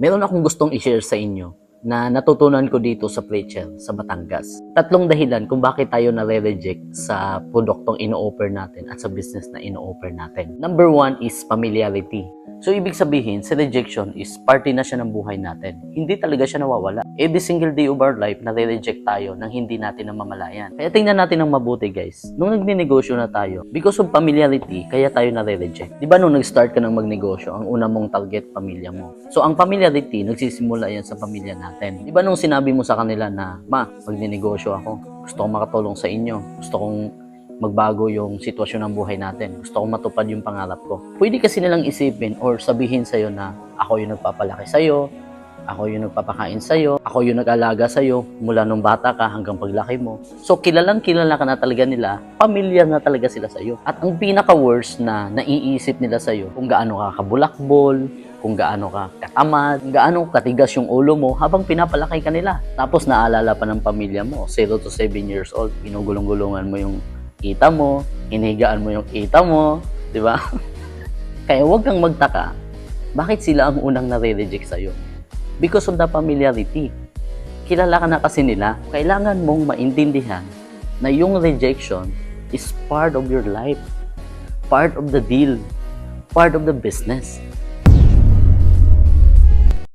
Meron akong gustong i-share sa inyo na natutunan ko dito sa Preacher, sa Batangas. Tatlong dahilan kung bakit tayo nare-reject sa produktong ino-offer natin at sa business na ino-offer natin. Number one is familiarity. So, ibig sabihin, sa rejection is party na siya ng buhay natin. Hindi talaga siya nawawala. Every single day of our life, nare-reject tayo nang hindi natin namamalayan. Kaya tingnan natin ng mabuti, guys. Nung nagninegosyo na tayo, because of familiarity, kaya tayo nare-reject. Di ba nung nag-start ka ng magnegosyo, ang una mong target, pamilya mo. So, ang familiarity, nagsisimula yan sa pamilya natin. Di ba nung sinabi mo sa kanila na, Ma, magninegosyo ako. Gusto kong makatulong sa inyo. Gusto kong magbago yung sitwasyon ng buhay natin. Gusto kong matupad yung pangarap ko. Pwede kasi nilang isipin or sabihin sa'yo na ako yung nagpapalaki sa'yo, ako yung nagpapakain sa'yo, ako yung nag-alaga sa'yo mula nung bata ka hanggang paglaki mo. So, kilalang kilala ka na talaga nila, pamilyar na talaga sila sa'yo. At ang pinaka-worst na naiisip nila sa'yo, kung gaano ka kabulakbol, kung gaano ka katamad, kung gaano katigas yung ulo mo habang pinapalaki ka nila. Tapos naalala pa ng pamilya mo, 0 to 7 years old, ginugulong-gulungan mo yung kita mo, hinihigaan mo yung kita mo, di ba? Kaya huwag kang magtaka, bakit sila ang unang nare-reject sa'yo? Because of the familiarity. Kilala ka na kasi nila, kailangan mong maintindihan na yung rejection is part of your life, part of the deal, part of the business.